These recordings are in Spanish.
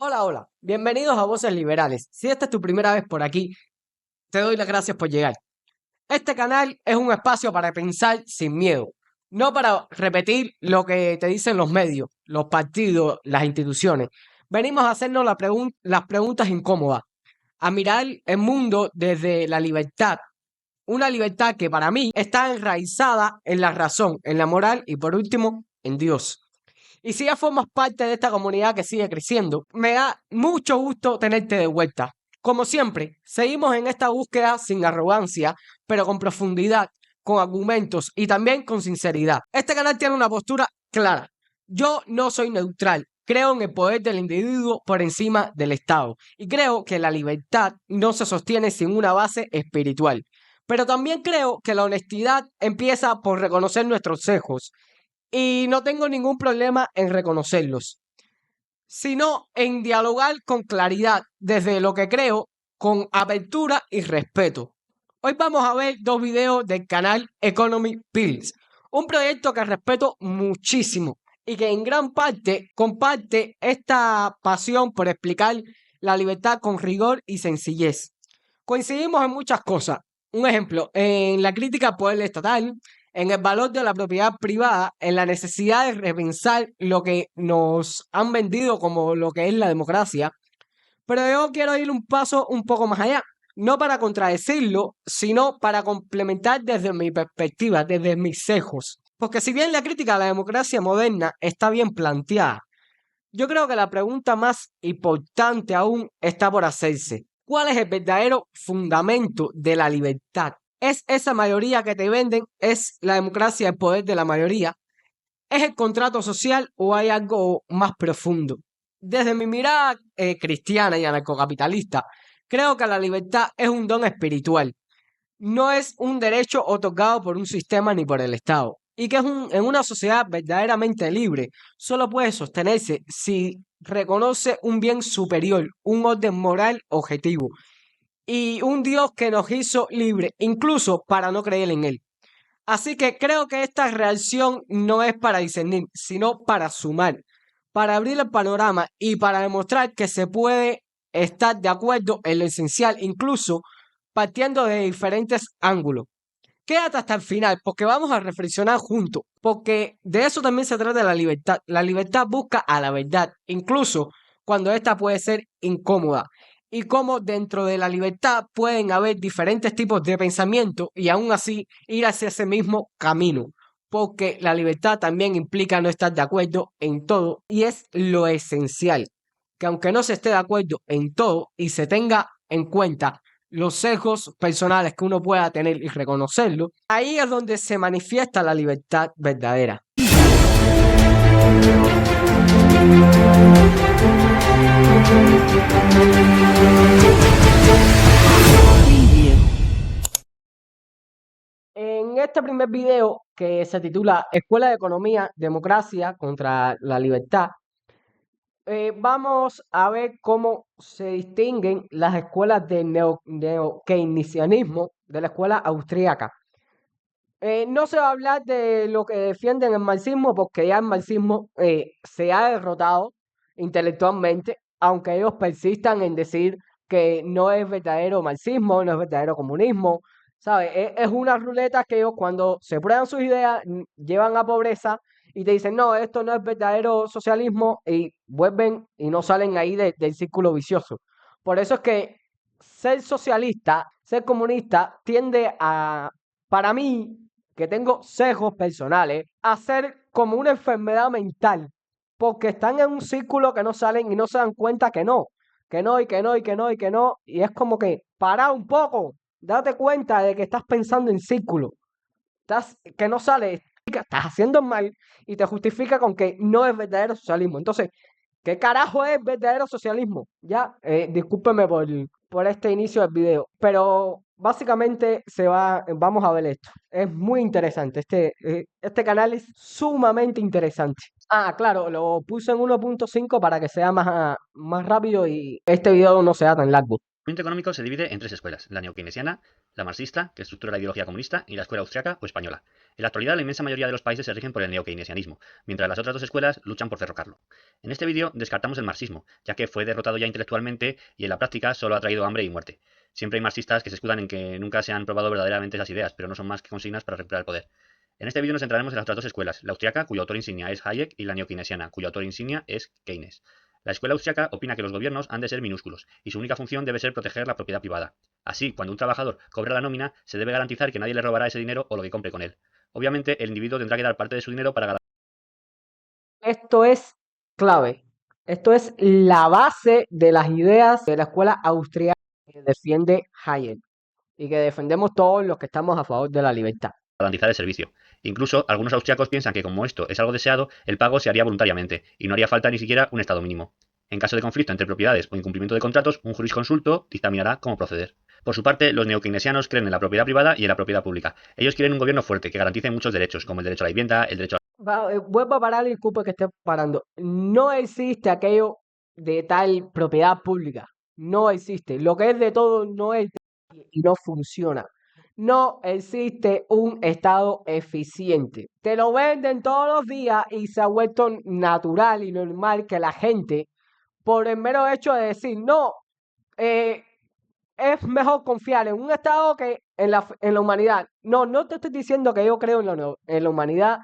Hola, hola, bienvenidos a Voces Liberales. Si esta es tu primera vez por aquí, te doy las gracias por llegar. Este canal es un espacio para pensar sin miedo, no para repetir lo que te dicen los medios, los partidos, las instituciones. Venimos a hacernos las preguntas incómodas, a mirar el mundo desde la libertad, una libertad que para mí está enraizada en la razón, en la moral y por último, en Dios. Y si ya formas parte de esta comunidad que sigue creciendo, me da mucho gusto tenerte de vuelta. Como siempre, seguimos en esta búsqueda sin arrogancia, pero con profundidad, con argumentos y también con sinceridad. Este canal tiene una postura clara. Yo no soy neutral. Creo en el poder del individuo por encima del Estado. Y creo que la libertad no se sostiene sin una base espiritual. Pero también creo que la honestidad empieza por reconocer nuestros sesgos y no tengo ningún problema en reconocerlos, sino en dialogar con claridad desde lo que creo, con apertura y respeto. Hoy vamos a ver dos videos del canal Economy Pills, un proyecto que respeto muchísimo y que en gran parte comparte esta pasión por explicar la libertad con rigor y sencillez. Coincidimos en muchas cosas. Un ejemplo, en la crítica al poder estatal, en el valor de la propiedad privada, en la necesidad de repensar lo que nos han vendido como lo que es la democracia. Pero yo quiero ir un paso un poco más allá, no para contradecirlo, sino para complementar desde mi perspectiva, desde mis sesgos. Porque si bien la crítica a la democracia moderna está bien planteada, yo creo que la pregunta más importante aún está por hacerse. ¿Cuál es el verdadero fundamento de la libertad? ¿Es esa mayoría que te venden? ¿Es la democracia el poder de la mayoría? ¿Es el contrato social o hay algo más profundo? Desde mi mirada cristiana y anarcocapitalista, creo que la libertad es un don espiritual, no es un derecho otorgado por un sistema ni por el Estado. Y que en una sociedad verdaderamente libre solo puede sostenerse si reconoce un bien superior, un orden moral objetivo y un Dios que nos hizo libre, incluso para no creer en Él. Así que creo que esta reacción no es para discernir, sino para sumar, para abrir el panorama y para demostrar que se puede estar de acuerdo en lo esencial, incluso partiendo de diferentes ángulos. Quédate hasta el final porque vamos a reflexionar juntos, porque de eso también se trata la libertad. La libertad busca a la verdad, incluso cuando esta puede ser incómoda, y cómo dentro de la libertad pueden haber diferentes tipos de pensamiento y aún así ir hacia ese mismo camino, porque la libertad también implica no estar de acuerdo en todo y es lo esencial, que aunque no se esté de acuerdo en todo y se tenga en cuenta los sesgos personales que uno pueda tener y reconocerlo, ahí es donde se manifiesta la libertad verdadera. En este primer video, que se titula Escuela de Economía, Democracia contra la Libertad, vamos a ver cómo se distinguen las escuelas de neo-keynesianismo de la escuela austríaca. No se va a hablar de lo que defienden el marxismo porque ya el marxismo se ha derrotado intelectualmente, aunque ellos persistan en decir que no es verdadero marxismo, no es verdadero comunismo, ¿sabes? Es una ruleta que ellos cuando se prueban sus ideas llevan a pobreza y te dicen, no, esto no es verdadero socialismo y vuelven y no salen ahí del círculo vicioso. Por eso es que ser socialista, ser comunista, tiende a, para mí, que tengo sesgos personales, a ser como una enfermedad mental, porque están en un círculo que no salen y no se dan cuenta que no, que no, y que no, y que no, y que no, y es como que, para un poco, date cuenta de que estás pensando en círculo, que no sale, estás haciendo mal y te justifica con que no es verdadero socialismo. Entonces, ¿qué carajo es verdadero socialismo? Ya, discúlpeme por este inicio del video, pero básicamente vamos a ver esto. Es muy interesante, este canal es sumamente interesante. Ah, claro, lo puse en 1.5 para que sea más rápido y este video no sea tan largo. El movimiento económico se divide en tres escuelas: la neokeynesiana, la marxista, que estructura la ideología comunista, y la escuela austriaca o española. En la actualidad, la inmensa mayoría de los países se rigen por el neokeynesianismo, mientras las otras dos escuelas luchan por derrocarlo. En este vídeo descartamos el marxismo, ya que fue derrotado ya intelectualmente y en la práctica solo ha traído hambre y muerte. Siempre hay marxistas que se escudan en que nunca se han probado verdaderamente esas ideas, pero no son más que consignas para recuperar el poder. En este vídeo nos centraremos en las otras dos escuelas: la austriaca, cuyo autor insignia es Hayek, y la neokeynesiana, cuyo autor insignia es Keynes. La escuela austriaca opina que los gobiernos han de ser minúsculos y su única función debe ser proteger la propiedad privada. Así, cuando un trabajador cobra la nómina, se debe garantizar que nadie le robará ese dinero o lo que compre con él. Obviamente, el individuo tendrá que dar parte de su dinero para garantizar. Esto es clave. Esto es la base de las ideas de la escuela austríaca que defiende Hayek y que defendemos todos los que estamos a favor de la libertad. El servicio. Incluso algunos austriacos piensan que como esto es algo deseado, el pago se haría voluntariamente y no haría falta ni siquiera un estado mínimo. En caso de conflicto entre propiedades o incumplimiento de contratos, un jurisconsulto dictaminará cómo proceder. Por su parte, los neokeynesianos creen en la propiedad privada y en la propiedad pública. Ellos quieren un gobierno fuerte que garantice muchos derechos, como el derecho a la vivienda, el derecho a... Vuelvo a parar y disculpe que esté parando. No existe aquello de tal propiedad pública. No existe. Lo que es de todo no es y no funciona. No existe un estado eficiente. Te lo venden todos los días y se ha vuelto natural y normal que la gente, por el mero hecho de decir, no, eh, es mejor confiar en un estado que en la humanidad. No, no te estoy diciendo que yo creo en la humanidad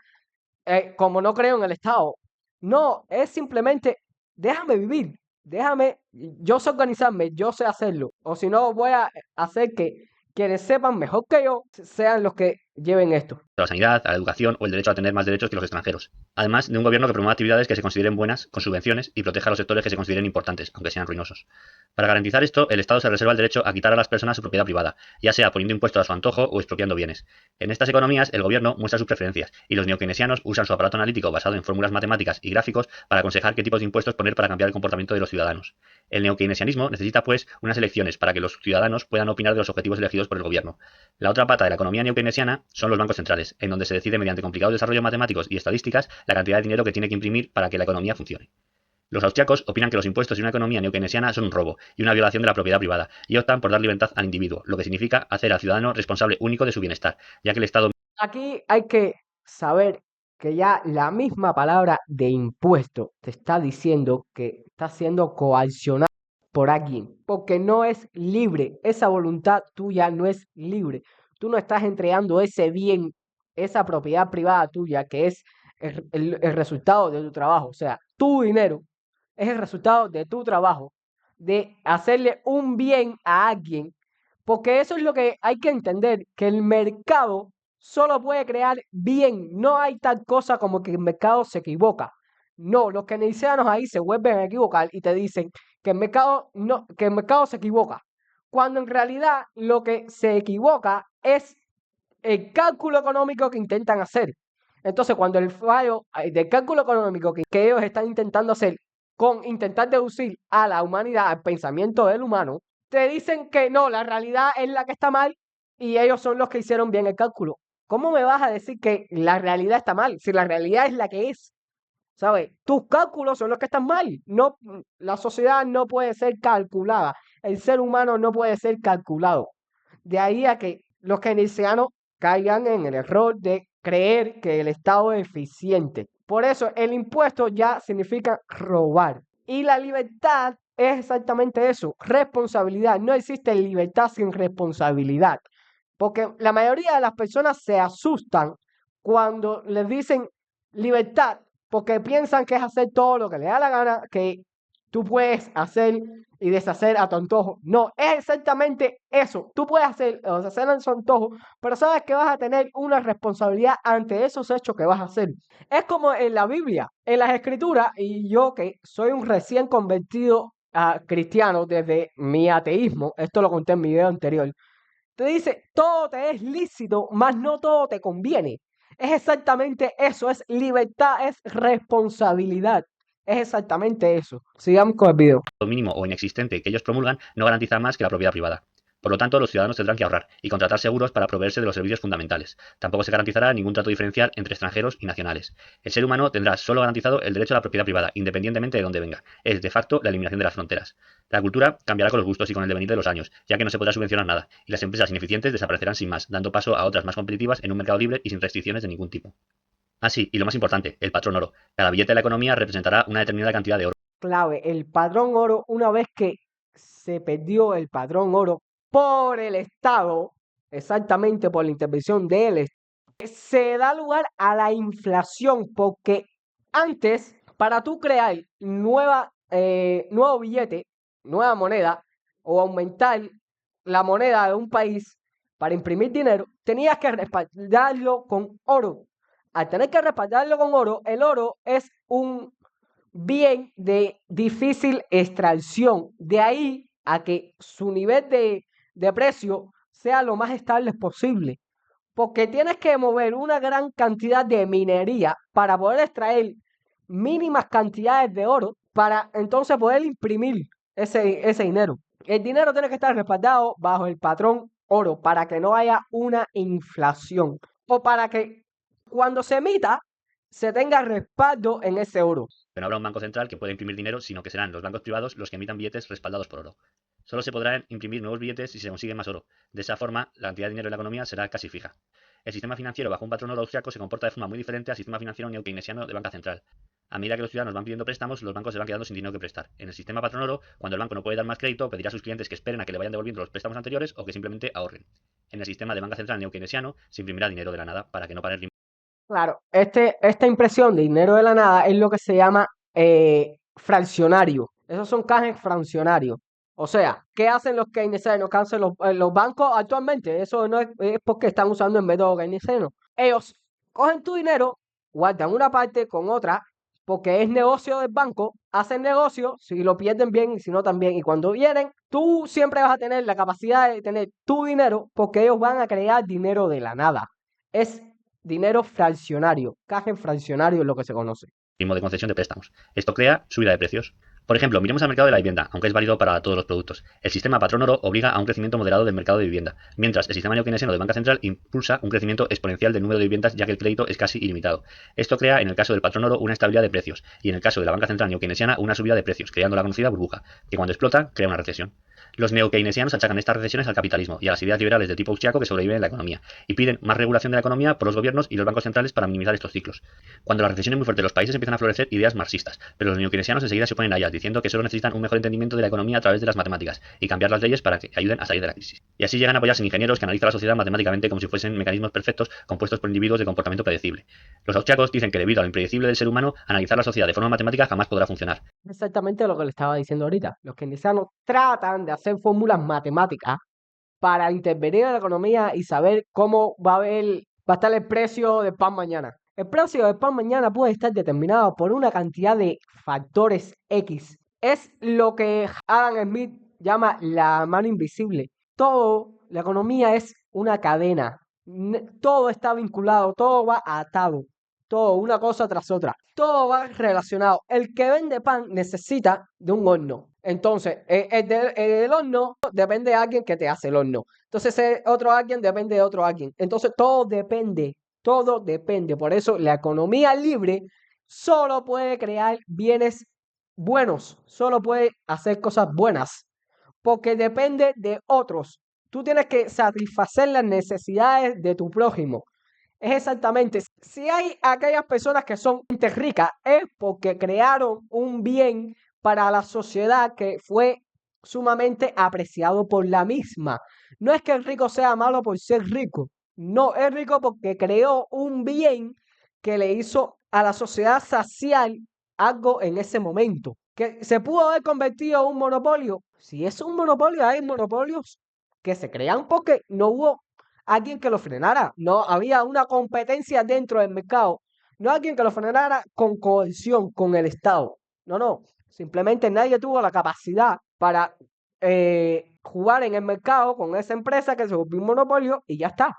como no creo en el Estado. No, es simplemente déjame vivir, déjame, yo sé organizarme, yo sé hacerlo. O si no, voy a hacer que quienes sepan mejor que yo sean los que lleven esto. la sanidad, a la educación o el derecho a tener más derechos que los extranjeros. Además de un gobierno que promueva actividades que se consideren buenas, con subvenciones, y proteja a los sectores que se consideren importantes, aunque sean ruinosos. Para garantizar esto, el Estado se reserva el derecho a quitar a las personas su propiedad privada, ya sea poniendo impuestos a su antojo o expropiando bienes. En estas economías, el gobierno muestra sus preferencias, y los neokeynesianos usan su aparato analítico basado en fórmulas matemáticas y gráficos para aconsejar qué tipos de impuestos poner para cambiar el comportamiento de los ciudadanos. El neokeynesianismo necesita, pues, unas elecciones para que los ciudadanos puedan opinar de los objetivos elegidos por el gobierno. La otra pata de la economía neokeynesiana son los bancos centrales, en donde se decide mediante complicados desarrollos matemáticos y estadísticas la cantidad de dinero que tiene que imprimir para que la economía funcione. Los austriacos opinan que los impuestos en una economía neokeynesiana son un robo y una violación de la propiedad privada, y optan por dar libertad al individuo, lo que significa hacer al ciudadano responsable único de su bienestar, ya que el Estado... Aquí hay que saber que ya la misma palabra de impuesto te está diciendo que está siendo coaccionado por alguien, porque no es libre, esa voluntad tuya no es libre. Tú no estás entregando ese bien, esa propiedad privada tuya, que es el resultado de tu trabajo. O sea, tu dinero es el resultado de tu trabajo, de hacerle un bien a alguien, porque eso es lo que hay que entender, que el mercado solo puede crear bien, no hay tal cosa como que el mercado se equivoca. No, los keynesianos ahí se vuelven a equivocar y te dicen que el mercado no, que el mercado se equivoca, cuando en realidad lo que se equivoca es el cálculo económico que intentan hacer. Entonces, cuando el fallo del cálculo económico que ellos están intentando hacer con intentar deducir a la humanidad, al pensamiento del humano, te dicen que no, la realidad es la que está mal y ellos son los que hicieron bien el cálculo. ¿Cómo me vas a decir que la realidad está mal si la realidad es la que es? ¿Sabes? Tus cálculos son los que están mal. No, la sociedad no puede ser calculada. El ser humano no puede ser calculado. De ahí a que los keynesianos caigan en el error de creer que el Estado es eficiente. Por eso el impuesto ya significa robar. Y la libertad es exactamente eso, responsabilidad. No existe libertad sin responsabilidad. Porque la mayoría de las personas se asustan cuando les dicen libertad, porque piensan que es hacer todo lo que les da la gana, que tú puedes hacer y deshacer a tu antojo. No, es exactamente eso. Tú puedes hacer o deshacer a tu antojo, pero sabes que vas a tener una responsabilidad ante esos hechos que vas a hacer. Es como en la Biblia, en las Escrituras, y yo que soy un recién convertido a cristiano desde mi ateísmo, esto lo conté en mi video anterior, te dice, todo te es lícito, mas no todo te conviene. Es exactamente eso, es libertad, es responsabilidad. Es exactamente eso. Sigamos con el video. mínimo o inexistente que ellos promulgan no garantiza más que la propiedad privada. Por lo tanto, los ciudadanos tendrán que ahorrar y contratar seguros para proveerse de los servicios fundamentales. Tampoco se garantizará ningún trato diferencial entre extranjeros y nacionales. El ser humano tendrá solo garantizado el derecho a la propiedad privada, independientemente de dónde venga. Es, de facto, la eliminación de las fronteras. La cultura cambiará con los gustos y con el devenir de los años, ya que no se podrá subvencionar nada, y las empresas ineficientes desaparecerán sin más, dando paso a otras más competitivas en un mercado libre y sin restricciones de ningún tipo. Ah, sí, y lo más importante, el patrón oro. Cada billete de la economía representará una determinada cantidad de oro. Clave, el patrón oro, una vez que se perdió el patrón oro por el Estado, exactamente por la intervención de él, se da lugar a la inflación, porque antes, para tú crear nuevo billete, nueva moneda, o aumentar la moneda de un país para imprimir dinero, tenías que respaldarlo con oro. Al tener que respaldarlo con oro, el oro es un bien de difícil extracción. De ahí a que su nivel de precio sea lo más estable posible. Porque tienes que mover una gran cantidad de minería para poder extraer mínimas cantidades de oro para entonces poder imprimir ese dinero. El dinero tiene que estar respaldado bajo el patrón oro para que no haya una inflación o para que cuando se emita se tenga respaldo en ese oro. No habrá un banco central que pueda imprimir dinero, sino que serán los bancos privados los que emitan billetes respaldados por oro. Solo se podrán imprimir nuevos billetes si se consigue más oro. De esa forma, la cantidad de dinero en la economía será casi fija. El sistema financiero bajo un patrón oro austriaco se comporta de forma muy diferente al sistema financiero neo-keynesiano de banca central. A medida que los ciudadanos van pidiendo préstamos, los bancos se van quedando sin dinero que prestar. En el sistema patrón oro, cuando el banco no puede dar más crédito, pedirá a sus clientes que esperen a que le vayan devolviendo los préstamos anteriores o que simplemente ahorren. En el sistema de banca central neo-keynesiano se imprimirá dinero de la nada para que no pare el. Claro, esta impresión de dinero de la nada es lo que se llama fraccionario. Esos son cajes fraccionarios. O sea, ¿qué hacen los keynesianos? ¿Qué hacen los bancos actualmente? Eso no es porque están usando el método keynesiano. Ellos cogen tu dinero, guardan una parte con otra, porque es negocio del banco, hacen negocio, si lo pierden bien y si no también. Y cuando vienen, tú siempre vas a tener la capacidad de tener tu dinero porque ellos van a crear dinero de la nada. Es dinero fraccionario, caja fraccionario es lo que se conoce. De concesión de préstamos. Esto crea subida de precios. Por ejemplo, miremos al mercado de la vivienda, aunque es válido para todos los productos. El sistema patrón oro obliga a un crecimiento moderado del mercado de vivienda, mientras el sistema neo-keynesiano de banca central impulsa un crecimiento exponencial del número de viviendas, ya que el crédito es casi ilimitado. Esto crea, en el caso del patrón oro, una estabilidad de precios, y en el caso de la banca central neo-keynesiana, una subida de precios, creando la conocida burbuja, que cuando explota, crea una recesión. Los neo-keynesianos achacan estas recesiones al capitalismo y a las ideas liberales de tipo austriaco que sobreviven en la economía, y piden más regulación de la economía por los gobiernos y los bancos centrales para minimizar estos ciclos. Cuando la recesión es muy fuerte en los países empiezan a florecer ideas marxistas, pero los neo-keynesianos enseguida se oponen a ellas, diciendo que solo necesitan un mejor entendimiento de la economía a través de las matemáticas y cambiar las leyes para que ayuden a salir de la crisis. Y así llegan a apoyarse en ingenieros que analizan la sociedad matemáticamente como si fuesen mecanismos perfectos compuestos por individuos de comportamiento predecible. Los austriacos dicen que debido a lo impredecible del ser humano, analizar la sociedad de forma matemática jamás podrá funcionar. Exactamente lo que le estaba diciendo ahorita. Los keynesianos tratan de hacer fórmulas matemáticas para intervenir en la economía y saber cómo va a estar el precio del pan mañana. El precio del pan mañana puede estar determinado por una cantidad de factores X. Es lo que Adam Smith llama la mano invisible. Todo, la economía es una cadena. Todo está vinculado, todo va atado. Todo, una cosa tras otra. Todo va relacionado. El que vende pan necesita de un horno. Entonces, el horno depende de alguien que te hace el horno. Entonces, otro alguien depende de otro alguien. Entonces, todo depende. Todo depende. Por eso, la economía libre solo puede crear bienes buenos. Solo puede hacer cosas buenas. Porque depende de otros. Tú tienes que satisfacer las necesidades de tu prójimo. Es exactamente, si hay aquellas personas que son gente ricas, es porque crearon un bien para la sociedad que fue sumamente apreciado por la misma. No es que el rico sea malo por ser rico, no, es rico porque creó un bien que le hizo a la sociedad saciar algo en ese momento. Que se pudo haber convertido en un monopolio. Si es un monopolio, hay monopolios que se crean porque no hubo alguien que lo frenara. No había una competencia dentro del mercado. No alguien que lo frenara con coerción, con el Estado. No. Simplemente nadie tuvo la capacidad para jugar en el mercado con esa empresa que se volvió un monopolio y ya está.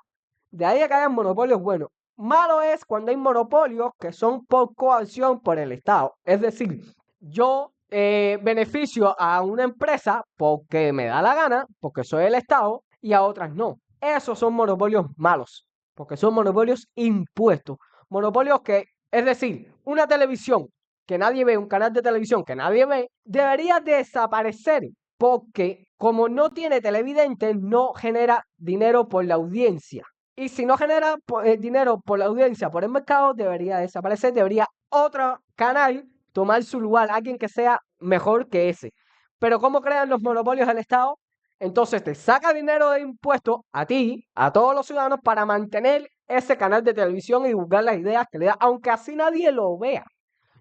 De ahí a que hayan monopolios buenos. Malo es cuando hay monopolios que son por coacción por el Estado. Es decir, yo beneficio a una empresa porque me da la gana, porque soy el Estado, y a otras no. Esos son monopolios malos, porque son monopolios impuestos. Monopolios que, es decir, una televisión que nadie ve, un canal de televisión que nadie ve, debería desaparecer, porque como no tiene televidentes, no genera dinero por la audiencia. Y si no genera dinero por la audiencia, por el mercado, debería desaparecer, debería otro canal tomar su lugar, alguien que sea mejor que ese. Pero ¿cómo crean los monopolios del Estado? Entonces te saca dinero de impuestos a ti, a todos los ciudadanos, para mantener ese canal de televisión y divulgar las ideas que le da, aunque así nadie lo vea.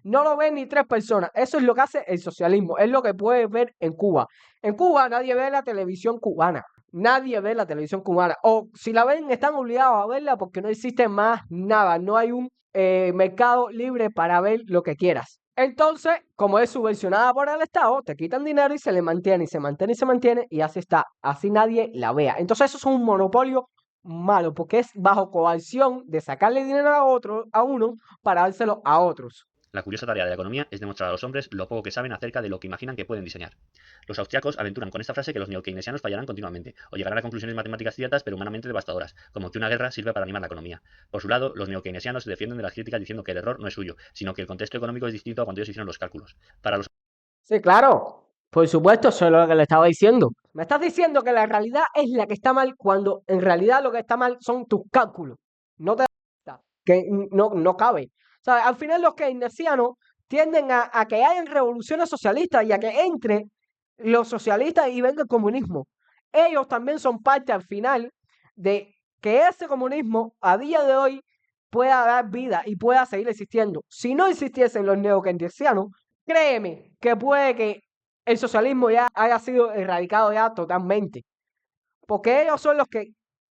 No lo ven ni 3 personas. Eso es lo que hace el socialismo. Es lo que puedes ver en Cuba. En Cuba nadie ve la televisión cubana. Nadie ve la televisión cubana. O si la ven, están obligados a verla porque no existe más nada. No hay un mercado libre para ver lo que quieras. Entonces, como es subvencionada por el Estado, te quitan dinero y se le mantiene, y se mantiene, y se mantiene, y así está. Así nadie la vea. Entonces, eso es un monopolio malo, porque es bajo coacción de sacarle dinero a uno para dárselo a otros. La curiosa tarea de la economía es demostrar a los hombres lo poco que saben acerca de lo que imaginan que pueden diseñar. Los austriacos aventuran con esta frase que los neokeynesianos fallarán continuamente, o llegarán a conclusiones matemáticas ciertas pero humanamente devastadoras, como que una guerra sirve para animar la economía. Por su lado, los neokeynesianos se defienden de las críticas diciendo que el error no es suyo, sino que el contexto económico es distinto a cuando ellos hicieron los cálculos. Para los Sí, claro. Por supuesto, eso es lo que le estaba diciendo. Me estás diciendo que la realidad es la que está mal cuando en realidad lo que está mal son tus cálculos. No te das cuenta que no cabe. O sea, al final los keynesianos tienden a que hayan revoluciones socialistas y a que entre los socialistas y venga el comunismo. Ellos también son parte al final de que ese comunismo a día de hoy pueda dar vida y pueda seguir existiendo. Si no existiesen los neokeynesianos, créeme que puede que el socialismo ya haya sido erradicado ya totalmente, porque ellos son los que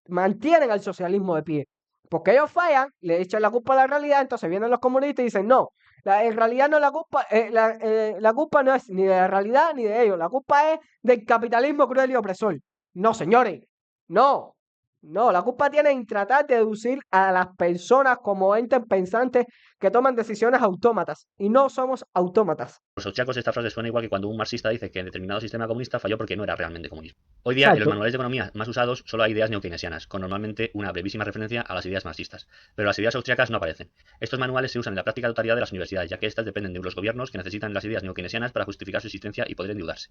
mantienen al socialismo de pie. Porque ellos fallan, le echan la culpa a la realidad, entonces vienen los comunistas y dicen, no, en realidad no es la culpa, la culpa no es ni de la realidad ni de ellos, la culpa es del capitalismo cruel y opresor. No, señores, no, no, la culpa tiene en tratar de deducir a las personas como entes pensantes que toman decisiones autómatas, y no somos autómatas. austriacos esta frase suena igual que cuando un marxista dice que el determinado sistema comunista falló porque no era realmente comunismo. Hoy día, en los Exacto. manuales de economía más usados solo hay ideas neokeynesianas, con normalmente una brevísima referencia a las ideas marxistas, pero las ideas austriacas no aparecen. Estos manuales se usan en la práctica totalidad de las universidades, ya que estas dependen de los gobiernos que necesitan las ideas neokeynesianas para justificar su existencia y poder endeudarse.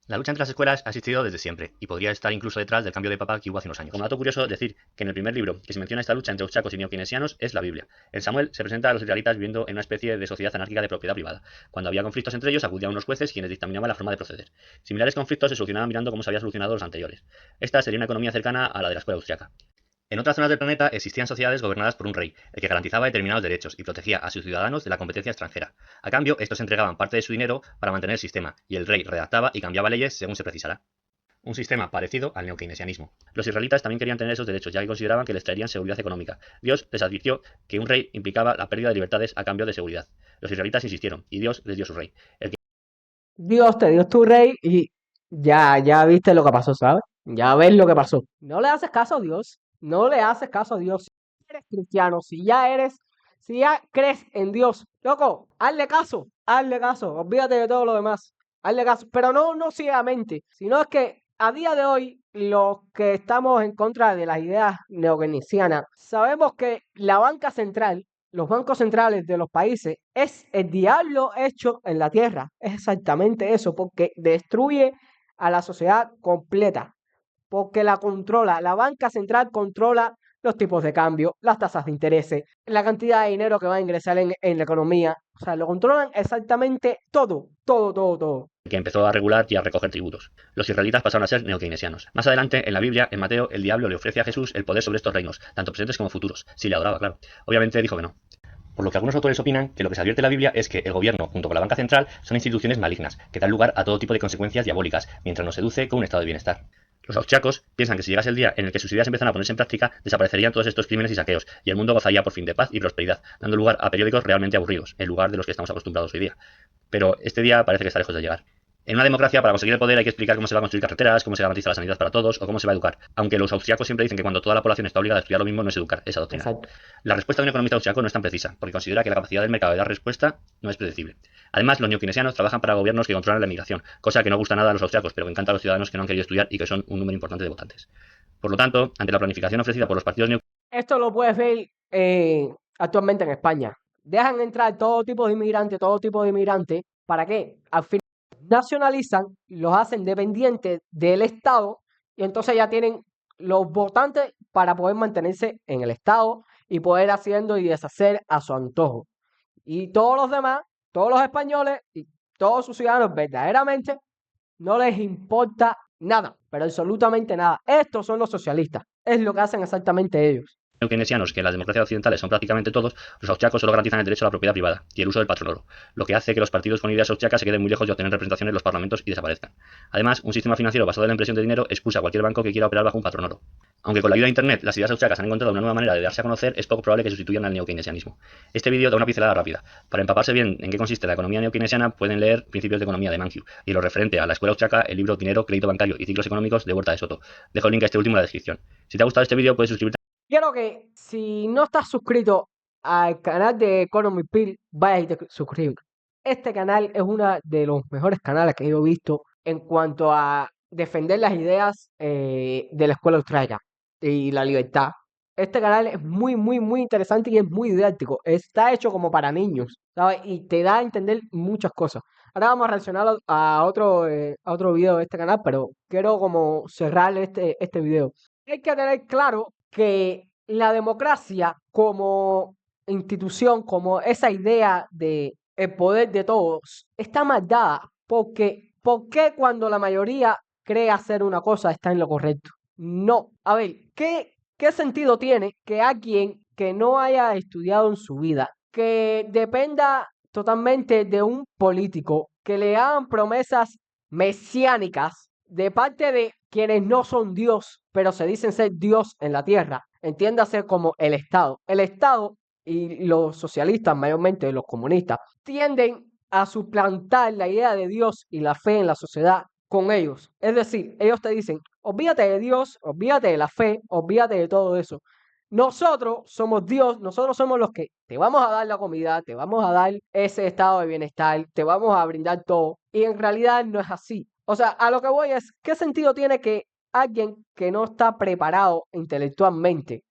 La lucha entre las escuelas ha existido desde siempre, y podría estar incluso detrás del cambio de papa que hubo hace unos años. Como dato curioso, decir que en el primer libro que se menciona esta lucha entre austriacos y neokeynesianos es la Biblia. En Samuel se presenta a los israelitas viviendo en una especie de sociedad anárquica de propiedad privada. Cuando había conflictos entre ellos, acudían unos jueces quienes dictaminaban la forma de proceder. Similares conflictos se solucionaban mirando cómo se habían solucionado los anteriores. Esta sería una economía cercana a la de la escuela austriaca. En otras zonas del planeta existían sociedades gobernadas por un rey, el que garantizaba determinados derechos y protegía a sus ciudadanos de la competencia extranjera. A cambio, estos entregaban parte de su dinero para mantener el sistema, y el rey redactaba y cambiaba leyes según se precisara. Un sistema parecido al neokeynesianismo. Los israelitas también querían tener esos derechos, ya que consideraban que les traerían seguridad económica. Dios les advirtió que un rey implicaba la pérdida de libertades a cambio de seguridad. Los israelitas insistieron, y Dios les dio su rey. Dios te dio tu rey y ya viste lo que pasó, ¿sabes? Ya ves lo que pasó. No le haces caso a Dios. No le haces caso a Dios. Si eres cristiano, si ya crees en Dios, loco, hazle caso, olvídate de todo lo demás. Hazle caso, pero no ciegamente, sino es que a día de hoy, los que estamos en contra de las ideas neokeynesianas, sabemos que la banca central, los bancos centrales de los países, es el diablo hecho en la tierra. Es exactamente eso, porque destruye a la sociedad completa, porque la controla. La banca central controla los tipos de cambio, las tasas de interés, la cantidad de dinero que va a ingresar en la economía. O sea, lo controlan exactamente todo, todo, todo, todo. Que empezó a regular y a recoger tributos. Los israelitas pasaron a ser neokeynesianos. Más adelante, en la Biblia, en Mateo, el diablo le ofrece a Jesús el poder sobre estos reinos, tanto presentes como futuros, si le adoraba, claro. Obviamente dijo que no. Por lo que algunos autores opinan que lo que se advierte en la Biblia es que el gobierno, junto con la banca central, son instituciones malignas, que dan lugar a todo tipo de consecuencias diabólicas, mientras nos seduce con un estado de bienestar. Los austriacos piensan que si llegase el día en el que sus ideas empiezan a ponerse en práctica, desaparecerían todos estos crímenes y saqueos, y el mundo gozaría por fin de paz y prosperidad, dando lugar a periódicos realmente aburridos, en lugar de los que estamos acostumbrados hoy día. Pero este día parece que está lejos de llegar. En una democracia, para conseguir el poder hay que explicar cómo se va a construir carreteras, cómo se garantiza la sanidad para todos o cómo se va a educar. Aunque los austriacos siempre dicen que cuando toda la población está obligada a estudiar lo mismo no es educar, es adoctrinar. Exacto. La respuesta de un economista austriaco no es tan precisa, porque considera que la capacidad del mercado de dar respuesta no es predecible. Además, los neokeynesianos trabajan para gobiernos que controlan la migración, cosa que no gusta nada a los austriacos, pero que encanta a los ciudadanos que no han querido estudiar y que son un número importante de votantes. Por lo tanto, ante la planificación ofrecida por los partidos Esto lo puedes ver actualmente en España. Dejan entrar todo tipo de inmigrantes, todo tipo de inmigrantes. ¿Para qué? Al final nacionalizan, los hacen dependientes del Estado y entonces ya tienen los votantes para poder mantenerse en el Estado y poder haciendo y deshacer a su antojo. Y todos los demás, todos los españoles y todos sus ciudadanos verdaderamente no les importa nada, pero absolutamente nada. Estos son los socialistas. Es lo que hacen exactamente ellos. keynesianos, que en las democracias occidentales son prácticamente todos, los austriacos solo garantizan el derecho a la propiedad privada y el uso del patronoro, lo que hace que los partidos con ideas austriacas se queden muy lejos de obtener representación en los parlamentos y desaparezcan. Además, un sistema financiero basado en la impresión de dinero expulsa a cualquier banco que quiera operar bajo un patronoro. Aunque con la ayuda de Internet las ideas austriacas han encontrado una nueva manera de darse a conocer, es poco probable que sustituyan al neokeynesianismo. Este vídeo da una pincelada rápida. Para empaparse bien en qué consiste la economía neokeynesiana, pueden leer Principios de Economía de Mankiw y lo referente a la escuela austriaca, el libro Dinero, Crédito Bancario y Ciclos Económicos de Huerta de Soto. Dejo el link a este último en la descripción. Si te ha gustado este vídeo, puedes suscribirte. Quiero que si no estás suscrito al canal de Economy Pill, vayas y te suscribas. Este canal es uno de los mejores canales que yo he visto en cuanto a defender las ideas de la escuela austriaca y la libertad. Este canal es muy, muy, muy interesante y es muy didáctico. Está hecho como para niños, ¿sabes? Y te da a entender muchas cosas. Ahora vamos a reaccionar a otro video de este canal, pero quiero como cerrar este video. Hay que tener claro que la democracia como institución, como esa idea de el poder de todos, está mal dada. Porque, ¿por qué cuando la mayoría cree hacer una cosa está en lo correcto? No. A ver, ¿qué sentido tiene que alguien que no haya estudiado en su vida, que dependa totalmente de un político, que le hagan promesas mesiánicas de parte de quienes no son Dios, pero se dicen ser Dios en la tierra, entiéndase como el Estado? El Estado y los socialistas, mayormente los comunistas, tienden a suplantar la idea de Dios y la fe en la sociedad con ellos. Es decir, ellos te dicen, olvídate de Dios, olvídate de la fe, olvídate de todo eso. Nosotros somos Dios, nosotros somos los que te vamos a dar la comida, te vamos a dar ese estado de bienestar, te vamos a brindar todo. Y en realidad no es así. O sea, a lo que voy es, ¿qué sentido tiene que alguien que no está preparado intelectualmente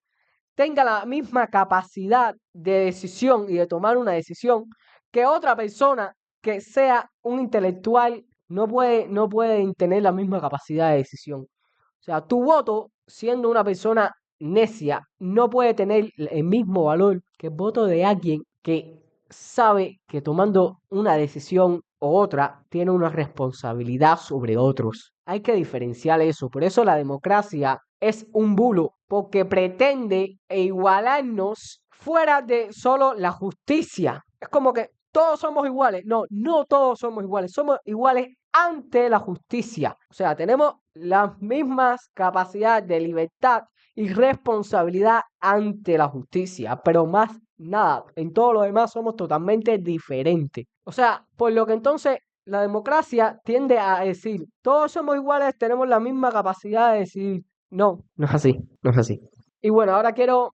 tenga la misma capacidad de decisión y de tomar una decisión que otra persona que sea un intelectual no puede tener la misma capacidad de decisión? O sea, tu voto, siendo una persona necia, no puede tener el mismo valor que el voto de alguien que sabe que tomando una decisión u otra tiene una responsabilidad sobre otros. Hay que diferenciar eso. Por eso la democracia es un bulo, porque pretende igualarnos fuera de solo la justicia. Es como que todos somos iguales. No, no todos somos iguales. Somos iguales ante la justicia. O sea, tenemos las mismas capacidades de libertad y responsabilidad ante la justicia, pero más nada. En todo lo demás somos totalmente diferentes. O sea, por lo que entonces la democracia tiende a decir, todos somos iguales, tenemos la misma capacidad de decidir. No, no es así, no es así. Y bueno, ahora quiero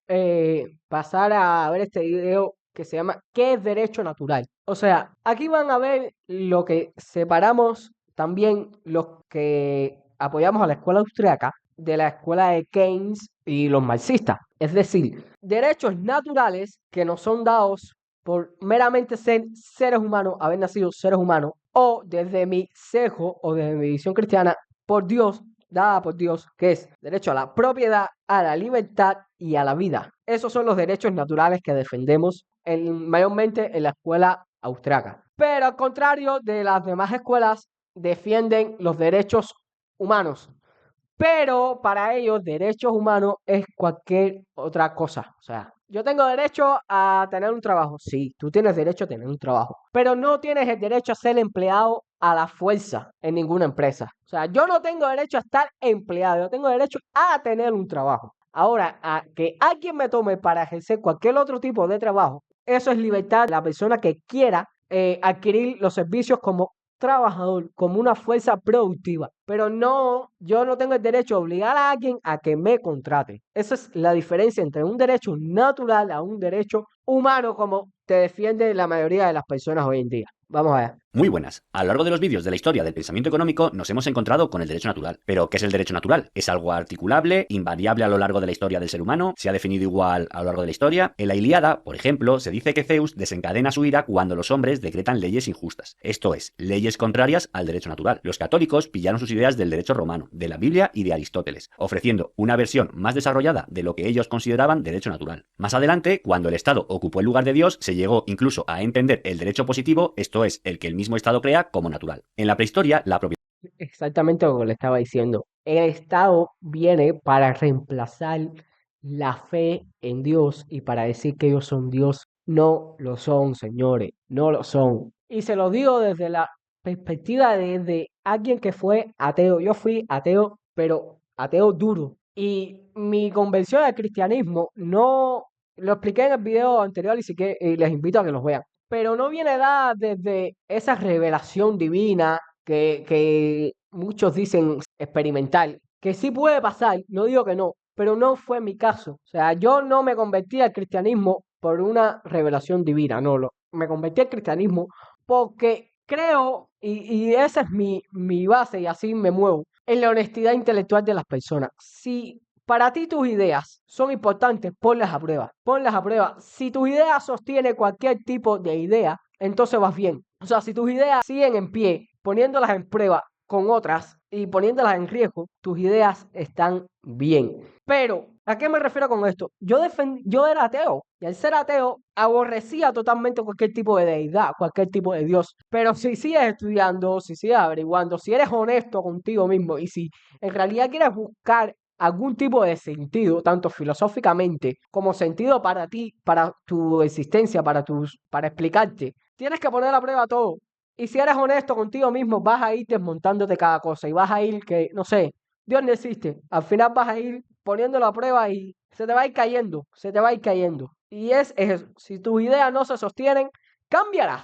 pasar a ver este video que se llama ¿Qué es derecho natural? O sea, aquí van a ver lo que separamos también los que apoyamos a la escuela austriaca de la escuela de Keynes y los marxistas. Es decir, derechos naturales que nos son dados por meramente ser seres humanos, haber nacido seres humanos, o desde mi sesgo o desde mi visión cristiana, por Dios, dada por Dios, que es derecho a la propiedad, a la libertad y a la vida. Esos son los derechos naturales que defendemos mayormente en la escuela austriaca. Pero al contrario de las demás escuelas, defienden los derechos humanos. Pero para ellos, derechos humanos es cualquier otra cosa. O sea, yo tengo derecho a tener un trabajo. Sí, tú tienes derecho a tener un trabajo. Pero no tienes el derecho a ser empleado a la fuerza en ninguna empresa. O sea, yo no tengo derecho a estar empleado. Yo tengo derecho a tener un trabajo. Ahora, a que alguien me tome para ejercer cualquier otro tipo de trabajo, eso es libertad de la persona que quiera adquirir los servicios como trabajador, como una fuerza productiva, pero no, yo no tengo el derecho a obligar a alguien a que me contrate. Esa es la diferencia entre un derecho natural a un derecho humano, como te defiende la mayoría de las personas hoy en día. Vamos allá. Muy buenas. A lo largo de los vídeos de la historia del pensamiento económico nos hemos encontrado con el derecho natural. Pero, ¿qué es el derecho natural? ¿Es algo articulable, invariable a lo largo de la historia del ser humano? ¿Se ha definido igual a lo largo de la historia? En la Ilíada, por ejemplo, se dice que Zeus desencadena su ira cuando los hombres decretan leyes injustas. Esto es, leyes contrarias al derecho natural. Los católicos pillaron sus ideas del derecho romano, de la Biblia y de Aristóteles, ofreciendo una versión más desarrollada de lo que ellos consideraban derecho natural. Más adelante, cuando el Estado ocupó el lugar de Dios, se llegó incluso a entender el derecho positivo, esto es, el que el mismo Estado crea como natural. En la prehistoria, la propiedad... Exactamente lo que le estaba diciendo. El Estado viene para reemplazar la fe en Dios y para decir que ellos son Dios. No lo son, señores, no lo son. Y se lo digo desde la perspectiva de alguien que fue ateo. Yo fui ateo, pero ateo duro. Y mi conversión al cristianismo no lo expliqué en el video anterior y les invito a que los vean. Pero no viene dada desde esa revelación divina que muchos dicen experimental, que sí puede pasar, no digo que no, pero no fue mi caso. O sea, yo no me convertí al cristianismo por una revelación divina, me convertí al cristianismo porque creo, y esa es mi base y así me muevo, en la honestidad intelectual de las personas. Si para ti tus ideas son importantes, ponlas a prueba, ponlas a prueba. Si tus ideas sostienen cualquier tipo de idea, entonces vas bien. O sea, si tus ideas siguen en pie, poniéndolas en prueba con otras y poniéndolas en riesgo, tus ideas están bien. Pero, ¿a qué me refiero con esto? Yo era ateo, y al ser ateo, aborrecía totalmente cualquier tipo de deidad, cualquier tipo de Dios. Pero si sigues estudiando, si sigues averiguando, si eres honesto contigo mismo y si en realidad quieres buscar algún tipo de sentido, tanto filosóficamente como sentido para ti, para tu existencia, para explicarte, tienes que poner a prueba todo. Y si eres honesto contigo mismo, vas a ir desmontándote cada cosa y vas a ir que, no sé, Dios no existe. Al final vas a ir poniéndolo a prueba y se te va a ir cayendo, se te va a ir cayendo. Y es eso. Si tus ideas no se sostienen, cámbialas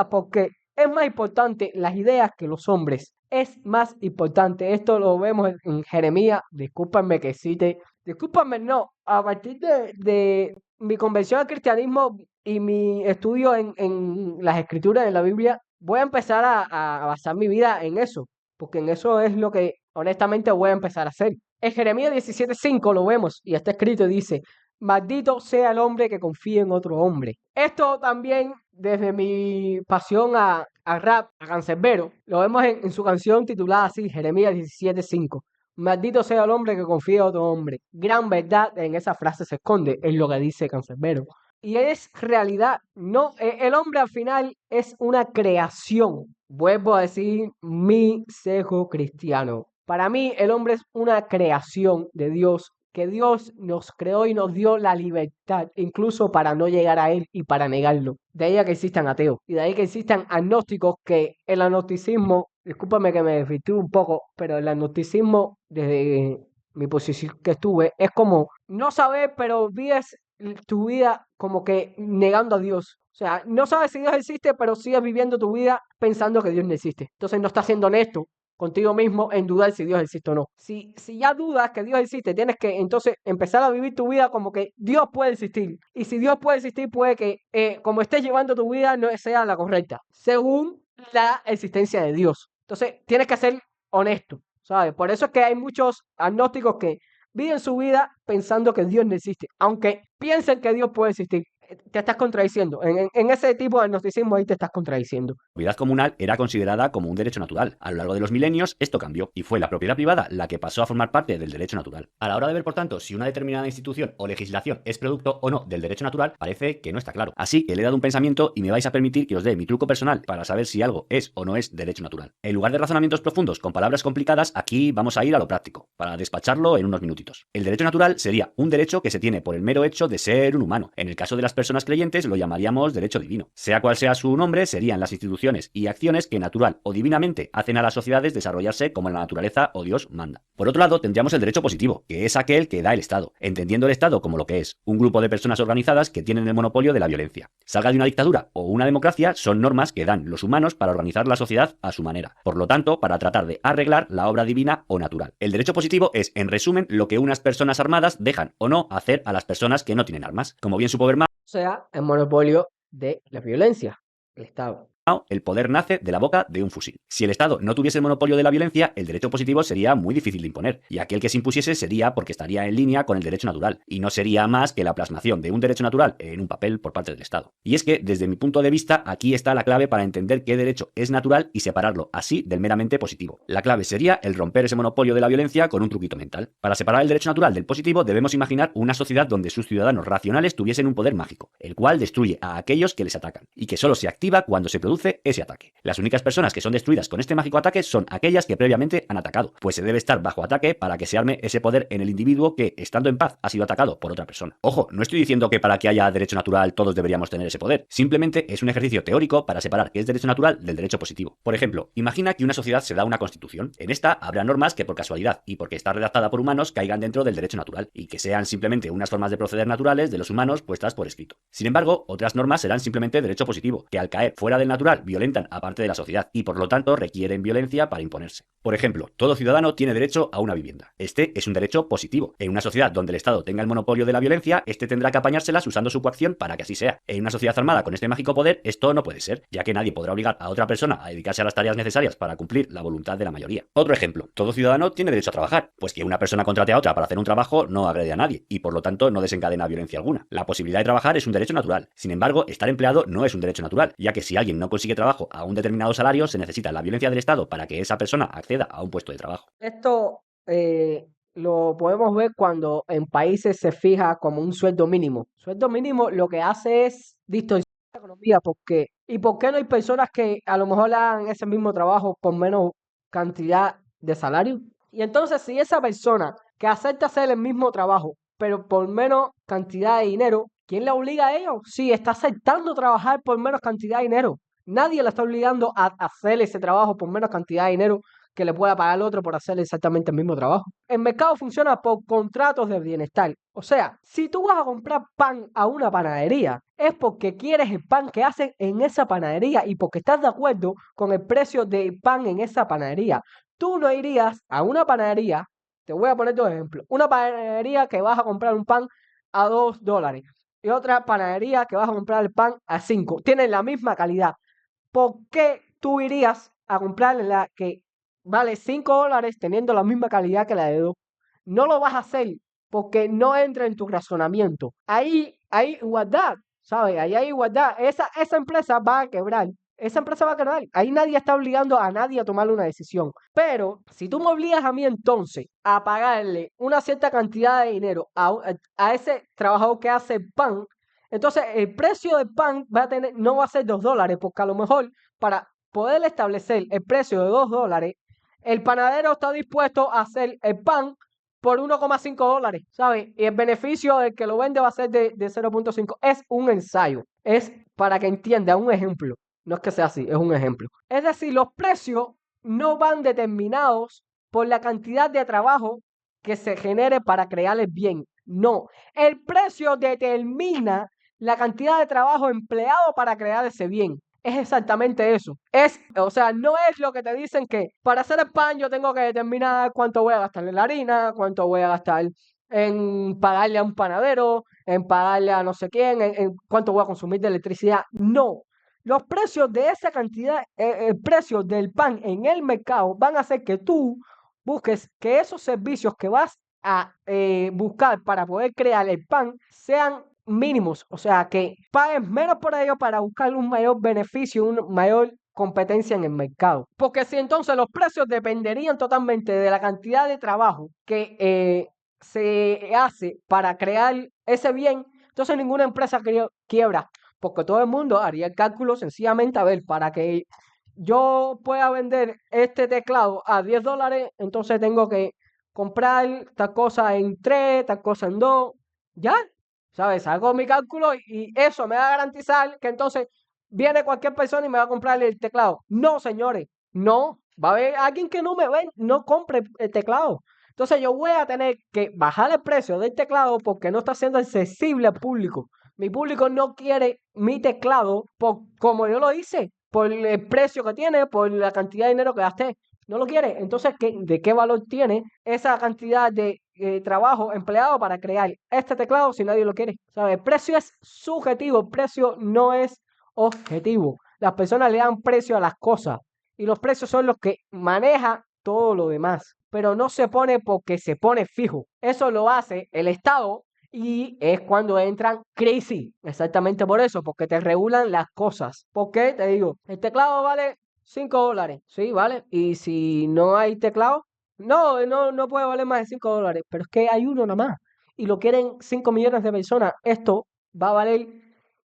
porque es más importante las ideas que los hombres. Es más importante. Esto lo vemos en Jeremías. Discúlpame que cite. Discúlpame, no. A partir de mi conversión al cristianismo y mi estudio en las escrituras de la Biblia, voy a empezar a basar mi vida en eso. Porque en eso es lo que honestamente voy a empezar a hacer. En Jeremías 17:5 lo vemos y está escrito y dice: maldito sea el hombre que confíe en otro hombre. Esto también, desde mi pasión a rap, a Canserbero, lo vemos en su canción titulada así, Jeremías 17:5. Maldito sea el hombre que confíe en otro hombre. Gran verdad en esa frase se esconde, es lo que dice Canserbero. Y es realidad, no, el hombre al final es una creación. Vuelvo a decir mi sesgo cristiano. Para mí el hombre es una creación de Dios, que Dios nos creó y nos dio la libertad, incluso para no llegar a Él y para negarlo. De ahí a que existan ateos y de ahí que existan agnósticos, que el agnosticismo, discúlpame que me desvirtúe un poco, pero el agnosticismo, desde mi posición que estuve, es como no saber, pero vives tu vida como que negando a Dios. O sea, no sabes si Dios existe, pero sigues viviendo tu vida pensando que Dios no existe. Entonces no estás siendo honesto contigo mismo en dudar si Dios existe o no. Si ya dudas que Dios existe, tienes que entonces empezar a vivir tu vida como que Dios puede existir. Y si Dios puede existir, puede que como estés llevando tu vida no sea la correcta, según la existencia de Dios. Entonces tienes que ser honesto, ¿sabes? Por eso es que hay muchos agnósticos que viven su vida pensando que Dios no existe, aunque piensen que Dios puede existir. Te estás contradiciendo. En ese tipo de agnosticismo ahí te estás contradiciendo. La propiedad comunal era considerada como un derecho natural. A lo largo de los milenios esto cambió y fue la propiedad privada la que pasó a formar parte del derecho natural. A la hora de ver, por tanto, si una determinada institución o legislación es producto o no del derecho natural, parece que no está claro. Así que le he dado un pensamiento y me vais a permitir que os dé mi truco personal para saber si algo es o no es derecho natural. En lugar de razonamientos profundos con palabras complicadas, aquí vamos a ir a lo práctico, para despacharlo en unos minutitos. El derecho natural sería un derecho que se tiene por el mero hecho de ser un humano. En el caso de las personas creyentes lo llamaríamos derecho divino. Sea cual sea su nombre, serían las instituciones y acciones que natural o divinamente hacen a las sociedades desarrollarse como la naturaleza o Dios manda. Por otro lado, tendríamos el derecho positivo, que es aquel que da el Estado, entendiendo el Estado como lo que es, un grupo de personas organizadas que tienen el monopolio de la violencia. Salga de una dictadura o una democracia, son normas que dan los humanos para organizar la sociedad a su manera. Por lo tanto, para tratar de arreglar la obra divina o natural. El derecho positivo es, en resumen, lo que unas personas armadas dejan o no hacer a las personas que no tienen armas. Como bien supo Bermao, O sea, el monopolio de la violencia, el Estado. el poder nace de la boca de un fusil. Si el Estado no tuviese el monopolio de la violencia, el derecho positivo sería muy difícil de imponer, y aquel que se impusiese sería porque estaría en línea con el derecho natural, y no sería más que la plasmación de un derecho natural en un papel por parte del Estado. Y es que, desde mi punto de vista, aquí está la clave para entender qué derecho es natural y separarlo así del meramente positivo. La clave sería el romper ese monopolio de la violencia con un truquito mental. Para separar el derecho natural del positivo, debemos imaginar una sociedad donde sus ciudadanos racionales tuviesen un poder mágico, el cual destruye a aquellos que les atacan, y que solo se activa cuando se produce ese ataque. Las únicas personas que son destruidas con este mágico ataque son aquellas que previamente han atacado, pues se debe estar bajo ataque para que se arme ese poder en el individuo que, estando en paz, ha sido atacado por otra persona. Ojo, no estoy diciendo que para que haya derecho natural todos deberíamos tener ese poder, simplemente es un ejercicio teórico para separar qué es derecho natural del derecho positivo. Por ejemplo, imagina que una sociedad se da una constitución. En esta habrá normas que por casualidad y porque está redactada por humanos caigan dentro del derecho natural y que sean simplemente unas formas de proceder naturales de los humanos puestas por escrito. Sin embargo, otras normas serán simplemente derecho positivo, que al caer fuera del natural violentan a parte de la sociedad y por lo tanto requieren violencia para imponerse. Por ejemplo, todo ciudadano tiene derecho a una vivienda. Este es un derecho positivo. En una sociedad donde el Estado tenga el monopolio de la violencia, este tendrá que apañárselas usando su coacción para que así sea. En una sociedad armada con este mágico poder, esto no puede ser, ya que nadie podrá obligar a otra persona a dedicarse a las tareas necesarias para cumplir la voluntad de la mayoría. Otro ejemplo, todo ciudadano tiene derecho a trabajar, pues que una persona contrate a otra para hacer un trabajo no agrede a nadie y por lo tanto no desencadena violencia alguna. La posibilidad de trabajar es un derecho natural. Sin embargo, estar empleado no es un derecho natural, ya que si alguien no consigue trabajo a un determinado salario, se necesita la violencia del Estado para que esa persona acceda a un puesto de trabajo. Esto lo podemos ver cuando en países se fija como un sueldo mínimo. Sueldo mínimo lo que hace es distorsionar la economía. ¿Y por qué no hay personas que a lo mejor hagan ese mismo trabajo por menos cantidad de salario? Y entonces, si esa persona que acepta hacer el mismo trabajo, pero por menos cantidad de dinero, ¿quién le obliga a ello? Sí, está aceptando trabajar por menos cantidad de dinero. Nadie le está obligando a hacer ese trabajo por menos cantidad de dinero que le pueda pagar al otro por hacer exactamente el mismo trabajo. El mercado funciona por contratos de bienestar. O sea, si tú vas a comprar pan a una panadería, es porque quieres el pan que hacen en esa panadería y porque estás de acuerdo con el precio del pan en esa panadería. Tú no irías a una panadería, te voy a poner dos ejemplos, una panadería que vas a comprar un pan a $2 y otra panadería que vas a comprar el pan a 5. Tienen la misma calidad. ¿Por qué tú irías a comprar la que vale $5 teniendo la misma calidad que la de 2? No lo vas a hacer porque no entra en tu razonamiento. Ahí hay igualdad, ¿sabes? Ahí hay igualdad. Esa empresa va a quebrar. Esa empresa va a quebrar. Ahí nadie está obligando a nadie a tomar una decisión. Pero si tú me obligas a mí entonces a pagarle una cierta cantidad de dinero a ese trabajador que hace pan, entonces el precio del pan no va a ser $2, porque a lo mejor para poder establecer el precio de $2, el panadero está dispuesto a hacer el pan por $1,5, ¿sabes? Y el beneficio del que lo vende va a ser de 0,5. Es un ensayo. Es para que entienda, un ejemplo. No es que sea así, es un ejemplo. Es decir, los precios no van determinados por la cantidad de trabajo que se genere para crear el bien. No, el precio determina la cantidad de trabajo empleado para crear ese bien. Es exactamente eso. O sea, no es lo que te dicen que para hacer el pan yo tengo que determinar cuánto voy a gastar en la harina, cuánto voy a gastar en pagarle a un panadero, en pagarle a no sé quién, en cuánto voy a consumir de electricidad. No. Los precios de esa cantidad, el precio del pan en el mercado van a hacer que tú busques que esos servicios que vas a buscar para poder crear el pan sean mínimos, o sea, que paguen menos por ello para buscar un mayor beneficio, una mayor competencia en el mercado. Porque si entonces los precios dependerían totalmente de la cantidad de trabajo que se hace para crear ese bien, entonces ninguna empresa quiebra, porque todo el mundo haría el cálculo sencillamente, a ver, para que yo pueda vender este teclado a $10, entonces tengo que comprar tal cosa en 3, tal cosa en 2, ya. ¿sabes? Hago mi cálculo y eso me va a garantizar que entonces viene cualquier persona y me va a comprar el teclado. No, señores, no. Va a haber alguien que no me ve, no compre el teclado. Entonces yo voy a tener que bajar el precio del teclado porque no está siendo accesible al público. Mi público no quiere mi teclado por como yo lo hice, por el precio que tiene, por la cantidad de dinero que gasté. No lo quiere. Entonces, ¿de qué valor tiene esa cantidad de trabajo empleado para crear este teclado si nadie lo quiere? ¿Sabes? El precio es subjetivo, el precio no es objetivo. Las personas le dan precio a las cosas y los precios son los que maneja todo lo demás. Pero no se pone porque se pone fijo. Eso lo hace el Estado y es cuando entran crisis. Exactamente por eso, porque te regulan las cosas. ¿Por qué? Te digo, el teclado vale $5. Sí, vale. Y si no hay teclado, no puede valer más de $5. Pero es que hay uno nada más. Y lo quieren 5 millones de personas. Esto va a valer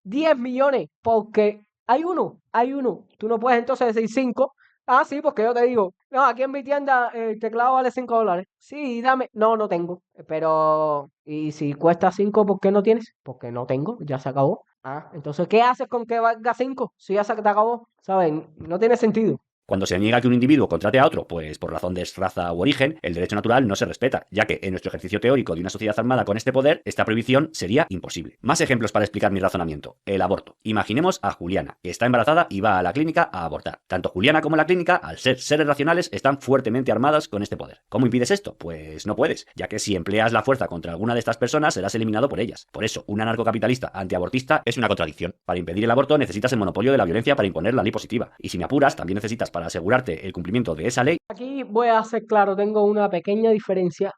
10 millones porque hay uno, hay uno. Tú no puedes entonces decir 5. Ah, sí, porque yo te digo, no, aquí en mi tienda el teclado vale $5. Sí, dame. No, no tengo. Pero, ¿y si cuesta 5, por qué no tienes? Porque no tengo, ya se acabó. Ah, entonces, ¿qué haces con que valga 5 si ya se te acabó? ¿Saben? No tiene sentido. Cuando se niega que un individuo contrate a otro, pues por razón de raza u origen, el derecho natural no se respeta, ya que en nuestro ejercicio teórico de una sociedad armada con este poder, esta prohibición sería imposible. Más ejemplos para explicar mi razonamiento. El aborto. Imaginemos a Juliana, que está embarazada y va a la clínica a abortar. Tanto Juliana como la clínica, al ser seres racionales, están fuertemente armadas con este poder. ¿Cómo impides esto? Pues no puedes, ya que si empleas la fuerza contra alguna de estas personas, serás eliminado por ellas. Por eso, un anarcocapitalista antiabortista es una contradicción. Para impedir el aborto necesitas el monopolio de la violencia para imponer la ley positiva. Y si me apuras, también necesitas para asegurarte el cumplimiento de esa ley. Aquí voy a hacer claro, tengo una pequeña diferencia,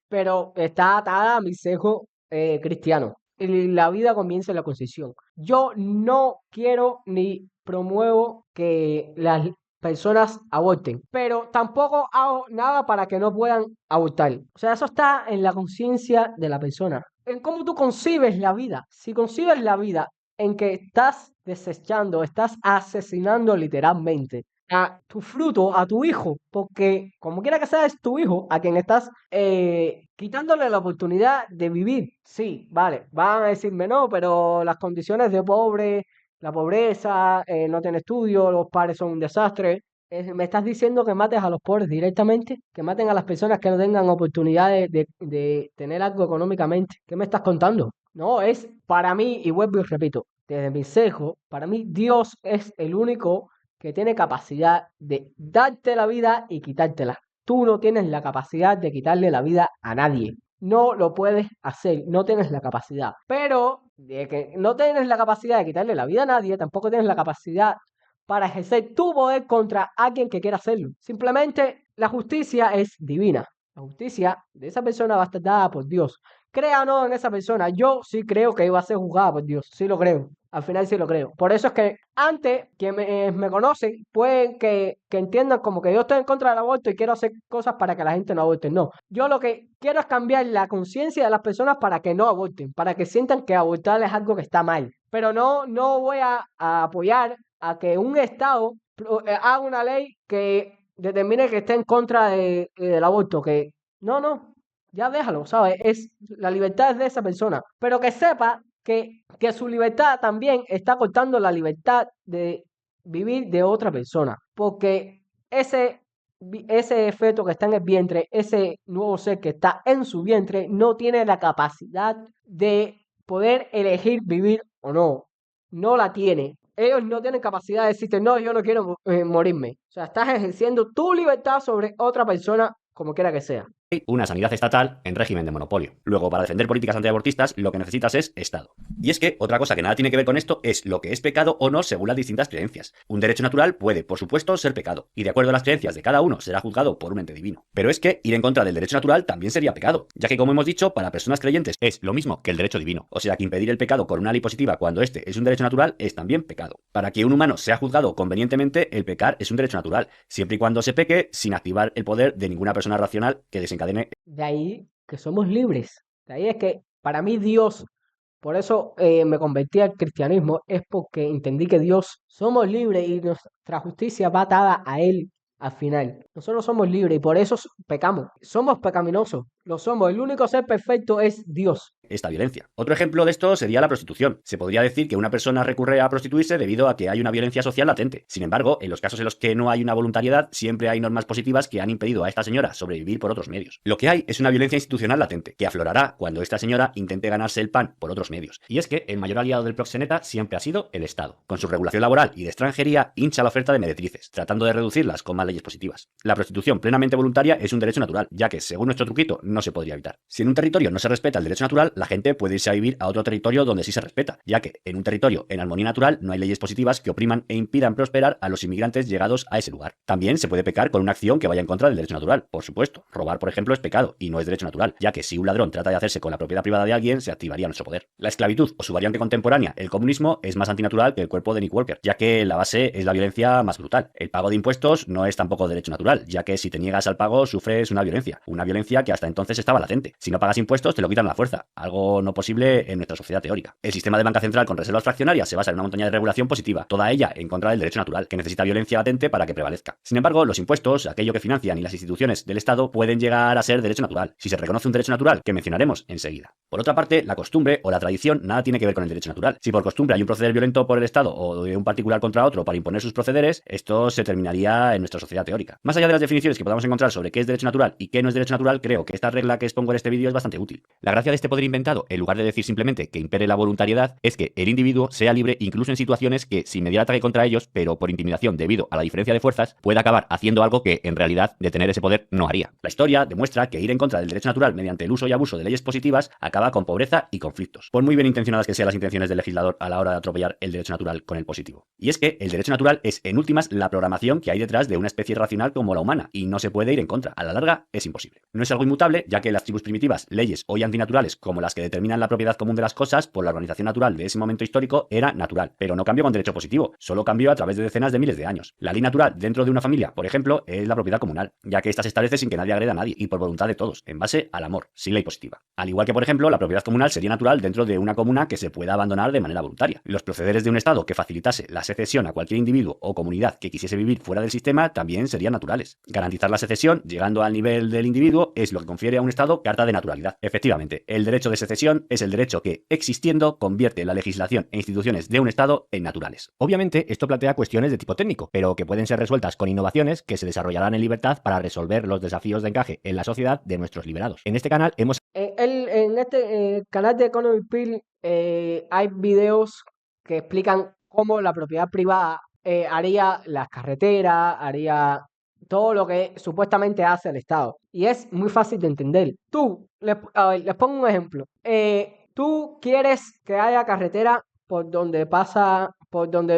pero está atada a mi sesgo cristiano. Y la vida comienza en la concepción. Yo no quiero ni promuevo que las personas aborten, pero tampoco hago nada para que no puedan abortar. O sea, eso está en la conciencia de la persona. En cómo tú concibes la vida. Si concibes la vida en que estás desechando, estás asesinando literalmente a tu fruto, a tu hijo, porque como quiera que sea es tu hijo a quien estás quitándole la oportunidad de vivir. Sí, vale, van a decirme no, pero las condiciones de pobre, la pobreza, no tiene estudio, los padres son un desastre. ¿Me estás diciendo que mates a los pobres directamente? ¿Que maten a las personas que no tengan oportunidades de tener algo económicamente? ¿Qué me estás contando? No, es para mí, y vuelvo y repito, desde mi sesgo, para mí Dios es el único que tiene capacidad de darte la vida y quitártela. Tú no tienes la capacidad de quitarle la vida a nadie. No lo puedes hacer, no tienes la capacidad. Pero de que no tienes la capacidad de quitarle la vida a nadie, tampoco tienes la capacidad para ejercer tu poder contra alguien que quiera hacerlo. Simplemente la justicia es divina. La justicia de esa persona va a estar dada por Dios. Crea o no en esa persona, yo sí creo que iba a ser juzgada por Dios, sí lo creo. Al final sí lo creo. Por eso es que antes que me conocen, pueden que entiendan como que yo estoy en contra del aborto y quiero hacer cosas para que la gente no aborte. No, yo lo que quiero es cambiar la conciencia de las personas para que no aborten, para que sientan que abortar es algo que está mal. Pero no voy a apoyar a que un Estado haga una ley que determine que esté en contra del aborto. Que no, ya déjalo, ¿sabes? La libertad es de esa persona. Pero que sepa que su libertad también está cortando la libertad de vivir de otra persona. Porque ese feto que está en el vientre, ese nuevo ser que está en su vientre, no tiene la capacidad de poder elegir vivir o no. No la tiene. Ellos no tienen capacidad de decirte, no, yo no quiero morirme. O sea, estás ejerciendo tu libertad sobre otra persona, como quiera que sea. Una sanidad estatal en régimen de monopolio. Luego, para defender políticas antiabortistas, lo que necesitas es Estado. Y es que otra cosa que nada tiene que ver con esto es lo que es pecado o no según las distintas creencias. Un derecho natural puede, por supuesto, ser pecado, y de acuerdo a las creencias de cada uno será juzgado por un ente divino. Pero es que ir en contra del derecho natural también sería pecado, ya que como hemos dicho, para personas creyentes es lo mismo que el derecho divino. O sea que impedir el pecado con una ley positiva cuando este es un derecho natural es también pecado. Para que un humano sea juzgado convenientemente, el pecar es un derecho natural, siempre y cuando se peque sin activar el poder de ninguna persona racional que desencadene. De ahí que somos libres. De ahí es que para mí Dios, por eso me convertí al cristianismo, es porque entendí que Dios somos libres y nuestra justicia va atada a Él al final. Nosotros somos libres y por eso pecamos. Somos pecaminosos. Lo somos. El único ser perfecto es Dios. Esta violencia. Otro ejemplo de esto sería la prostitución. Se podría decir que una persona recurre a prostituirse debido a que hay una violencia social latente. Sin embargo, en los casos en los que no hay una voluntariedad, siempre hay normas positivas que han impedido a esta señora sobrevivir por otros medios. Lo que hay es una violencia institucional latente, que aflorará cuando esta señora intente ganarse el pan por otros medios. Y es que el mayor aliado del proxeneta siempre ha sido el Estado. Con su regulación laboral y de extranjería, hincha la oferta de meretrices, tratando de reducirlas con más leyes positivas. La prostitución plenamente voluntaria es un derecho natural, ya que, según nuestro truquito, no se podría evitar. Si en un territorio no se respeta el derecho natural, la gente puede irse a vivir a otro territorio donde sí se respeta, ya que en un territorio en armonía natural no hay leyes positivas que opriman e impidan prosperar a los inmigrantes llegados a ese lugar. También se puede pecar con una acción que vaya en contra del derecho natural, por supuesto. Robar, por ejemplo, es pecado y no es derecho natural, ya que si un ladrón trata de hacerse con la propiedad privada de alguien, se activaría nuestro poder. La esclavitud o su variante contemporánea, el comunismo, es más antinatural que el cuerpo de Nick Walker, ya que la base es la violencia más brutal. El pago de impuestos no es tampoco derecho natural, ya que si te niegas al pago sufres una violencia que hasta entonces estaba latente. Si no pagas impuestos te lo quitan a la fuerza, algo no posible en nuestra sociedad teórica. El sistema de banca central con reservas fraccionarias se basa en una montaña de regulación positiva, toda ella en contra del derecho natural, que necesita violencia latente para que prevalezca. Sin embargo, los impuestos, aquello que financian y las instituciones del Estado, pueden llegar a ser derecho natural, si se reconoce un derecho natural, que mencionaremos enseguida. Por otra parte, la costumbre o la tradición nada tiene que ver con el derecho natural. Si por costumbre hay un proceder violento por el Estado o de un particular contra otro para imponer sus procederes, esto se terminaría en nuestra sociedad teórica. Más allá de las definiciones que podamos encontrar sobre qué es derecho natural y qué no es derecho natural, creo que esta regla que expongo en este vídeo es bastante útil. La gracia de este poder inventado, en lugar de decir simplemente que impere la voluntariedad, es que el individuo sea libre incluso en situaciones que, sin mediar ataque contra ellos, pero por intimidación debido a la diferencia de fuerzas, puede acabar haciendo algo que, en realidad, de tener ese poder no haría. La historia demuestra que ir en contra del derecho natural mediante el uso y abuso de leyes positivas acaba con pobreza y conflictos, por muy bien intencionadas que sean las intenciones del legislador a la hora de atropellar el derecho natural con el positivo. Y es que el derecho natural es, en últimas, la programación que hay detrás de una especie racional como la humana, y no se puede ir en contra. A la larga, es imposible. No es algo inmutable, ya que las tribus primitivas, leyes hoy antinaturales, como las que determinan la propiedad común de las cosas por la organización natural de ese momento histórico, era natural, pero no cambió con derecho positivo, solo cambió a través de decenas de miles de años. La ley natural dentro de una familia, por ejemplo, es la propiedad comunal, ya que ésta se establece sin que nadie agreda a nadie y por voluntad de todos, en base al amor, sin ley positiva. Al igual que, por ejemplo, la propiedad comunal sería natural dentro de una comuna que se pueda abandonar de manera voluntaria. Los procederes de un Estado que facilitase la secesión a cualquier individuo o comunidad que quisiese vivir fuera del sistema también serían naturales. Garantizar la secesión, llegando al nivel del individuo, es lo que confiere a un Estado carta de naturalidad. Efectivamente, el derecho de secesión es el derecho que, existiendo, convierte la legislación e instituciones de un Estado en naturales. Obviamente, esto plantea cuestiones de tipo técnico, pero que pueden ser resueltas con innovaciones que se desarrollarán en libertad para resolver los desafíos de encaje en la sociedad de nuestros liberados. En este canal hemos... En este canal de Economy Pill hay videos que explican cómo la propiedad privada haría las carreteras, haría todo lo que supuestamente hace el Estado. Y es muy fácil de entender. A ver, les pongo un ejemplo. Tú quieres que haya carretera por donde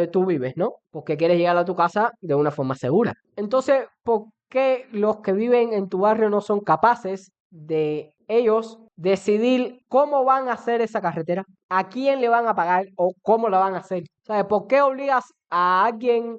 tú vives, ¿no? Porque quieres llegar a tu casa de una forma segura. Entonces, ¿por qué los que viven en tu barrio no son capaces de ellos decidir cómo van a hacer esa carretera, a quién le van a pagar o cómo la van a hacer? ¿Sabes? ¿Por qué obligas a alguien,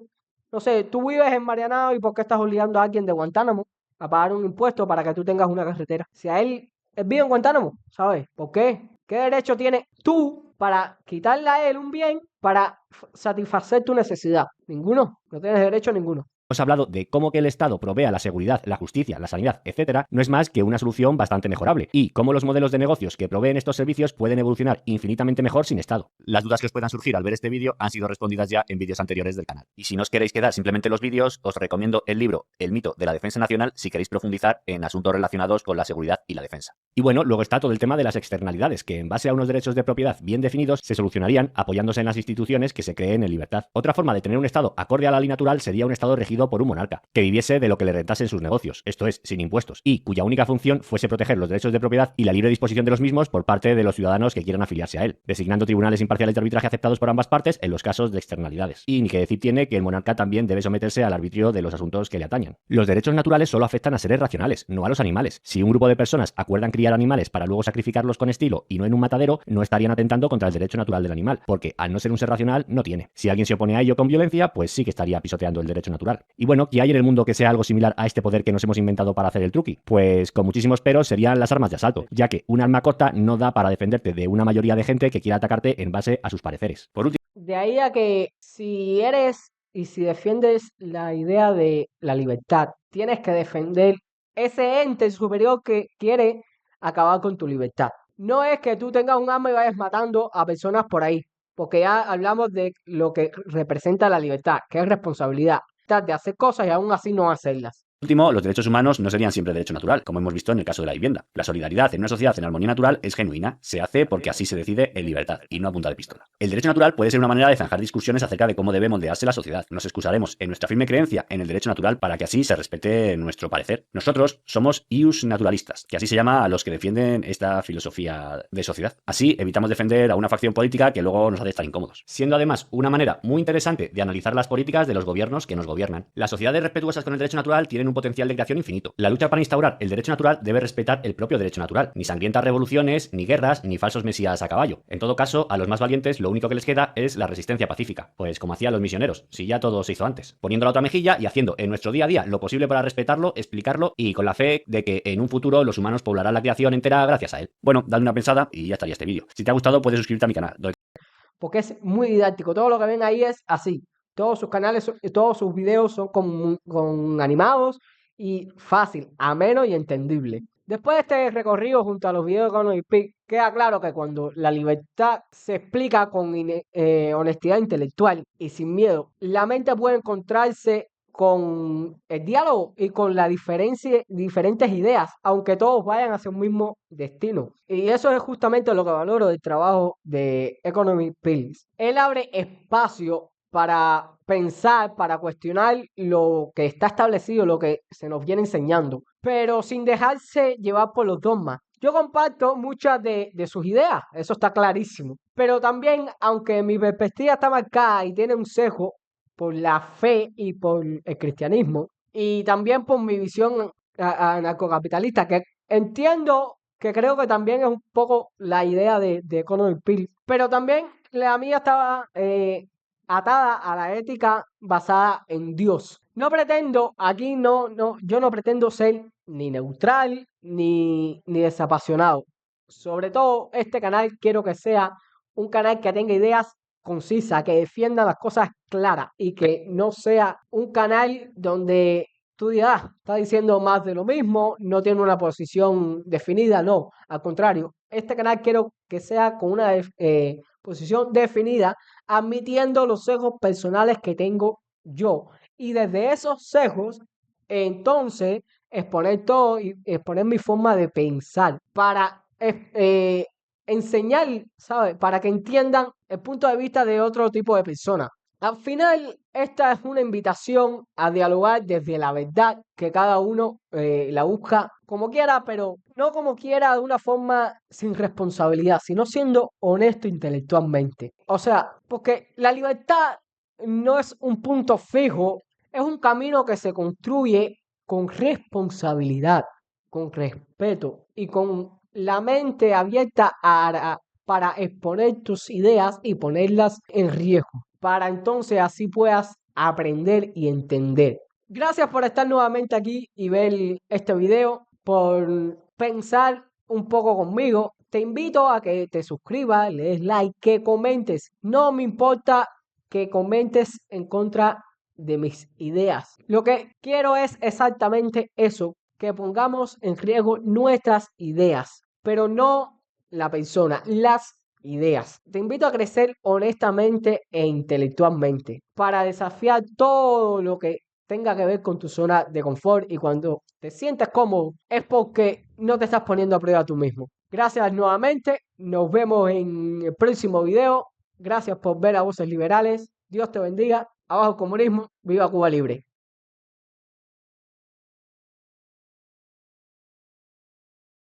no sé, tú vives en Marianao y por qué estás obligando a alguien de Guantánamo a pagar un impuesto para que tú tengas una carretera? Si a él vive en Guantánamo, ¿sabes? ¿Por qué? ¿Qué derecho tienes tú para quitarle a él un bien para satisfacer tu necesidad? Ninguno. No tienes derecho a ninguno. Hemos hablado de cómo que el Estado provea la seguridad, la justicia, la sanidad, etcétera, no es más que una solución bastante mejorable, y cómo los modelos de negocios que proveen estos servicios pueden evolucionar infinitamente mejor sin Estado. Las dudas que os puedan surgir al ver este vídeo han sido respondidas ya en vídeos anteriores del canal. Y si no os queréis quedar simplemente los vídeos, os recomiendo el libro El mito de la defensa nacional si queréis profundizar en asuntos relacionados con la seguridad y la defensa. Y bueno, luego está todo el tema de las externalidades, que en base a unos derechos de propiedad bien definidos se solucionarían apoyándose en las instituciones que se creen en libertad. Otra forma de tener un Estado acorde a la ley natural sería un Estado regido por un monarca, que viviese de lo que le rentase en sus negocios, esto es, sin impuestos, y cuya única función fuese proteger los derechos de propiedad y la libre disposición de los mismos por parte de los ciudadanos que quieran afiliarse a él, designando tribunales imparciales de arbitraje aceptados por ambas partes en los casos de externalidades. Y ni que decir tiene que el monarca también debe someterse al arbitrio de los asuntos que le atañen. Los derechos naturales solo afectan a seres racionales, no a los animales. Si un grupo de personas acuerdan criar animales para luego sacrificarlos con estilo y no en un matadero, no estarían atentando contra el derecho natural del animal, porque al no ser un ser racional, no tiene. Si alguien se opone a ello con violencia, pues sí que estaría pisoteando el derecho natural. Y bueno, ¿qué hay en el mundo que sea algo similar a este poder que nos hemos inventado para hacer el truqui? Pues con muchísimos peros serían las armas de asalto, ya que un arma corta no da para defenderte de una mayoría de gente que quiera atacarte en base a sus pareceres. Por último, de ahí a que si eres y si defiendes la idea de la libertad, tienes que defender ese ente superior que quiere acabar con tu libertad. No es que tú tengas un arma y vayas matando a personas por ahí, porque ya hablamos de lo que representa la libertad, que es responsabilidad, de hacer cosas y aún así no hacerlas. Por último, los derechos humanos no serían siempre derecho natural, como hemos visto en el caso de la vivienda. La solidaridad en una sociedad en armonía natural es genuina, se hace porque así se decide en libertad y no a punta de pistola. El derecho natural puede ser una manera de zanjar discusiones acerca de cómo debe moldearse la sociedad. Nos excusaremos en nuestra firme creencia en el derecho natural para que así se respete nuestro parecer. Nosotros somos ius naturalistas, que así se llama a los que defienden esta filosofía de sociedad. Así evitamos defender a una facción política que luego nos hace estar incómodos. Siendo además una manera muy interesante de analizar las políticas de los gobiernos que nos gobiernan. Las sociedades respetuosas con el derecho natural tienen un potencial de creación infinito. La lucha para instaurar el derecho natural debe respetar el propio derecho natural. Ni sangrientas revoluciones, ni guerras, ni falsos mesías a caballo. En todo caso, a los más valientes lo único que les queda es la resistencia pacífica. Pues como hacían los misioneros, si ya todo se hizo antes. Poniendo la otra mejilla y haciendo en nuestro día a día lo posible para respetarlo, explicarlo y con la fe de que en un futuro los humanos poblarán la creación entera gracias a él. Bueno, dale una pensada y ya estaría este vídeo. Si te ha gustado, puedes suscribirte a mi canal. Porque es muy didáctico. Todo lo que ven ahí es así. Todos sus canales, todos sus videos son con animados y fácil, ameno y entendible. Después de este recorrido junto a los videos de Economic Pig, queda claro que cuando la libertad se explica con honestidad intelectual y sin miedo, la mente puede encontrarse con el diálogo y con la diferentes ideas, aunque todos vayan hacia un mismo destino. Y eso es justamente lo que valoro del trabajo de Economic Pills. Él abre espacio para pensar, para cuestionar lo que está establecido, lo que se nos viene enseñando, pero sin dejarse llevar por los dogmas. Yo comparto muchas de sus ideas, eso está clarísimo, pero también, aunque mi perspectiva está marcada y tiene un sesgo por la fe y por el cristianismo, y también por mi visión anarcocapitalista, que entiendo que creo que también es un poco la idea de Economic Pills, pero también la mía estaba atada a la ética basada en Dios. No pretendo, aquí yo no pretendo ser ni neutral ni desapasionado. Sobre todo, este canal quiero que sea un canal que tenga ideas concisas, que defienda las cosas claras y que no sea un canal donde tú dirás, está diciendo más de lo mismo, no tiene una posición definida, no, al contrario, este canal quiero que sea con una posición definida, admitiendo los sesgos personales que tengo yo. Y desde esos sesgos, entonces, exponer todo y exponer mi forma de pensar para enseñar, ¿sabes? Para que entiendan el punto de vista de otro tipo de personas. Al final, esta es una invitación a dialogar desde la verdad, que cada uno la busca como quiera, pero no como quiera de una forma sin responsabilidad, sino siendo honesto intelectualmente. O sea, porque la libertad no es un punto fijo, es un camino que se construye con responsabilidad, con respeto y con la mente abierta para exponer tus ideas y ponerlas en riesgo, para entonces así puedas aprender y entender. Gracias por estar nuevamente aquí y ver este video, por pensar un poco conmigo. Te invito a que te suscribas, le des like, que comentes. No me importa que comentes en contra de mis ideas. Lo que quiero es exactamente eso, que pongamos en riesgo nuestras ideas, pero no la persona, las ideas. Te invito a crecer honestamente e intelectualmente para desafiar todo lo que tenga que ver con tu zona de confort, y cuando te sientes cómodo es porque no te estás poniendo a prueba tú mismo. Gracias nuevamente, nos vemos en el próximo video. Gracias por ver a Voces Liberales. Dios te bendiga. Abajo el comunismo. Viva Cuba Libre.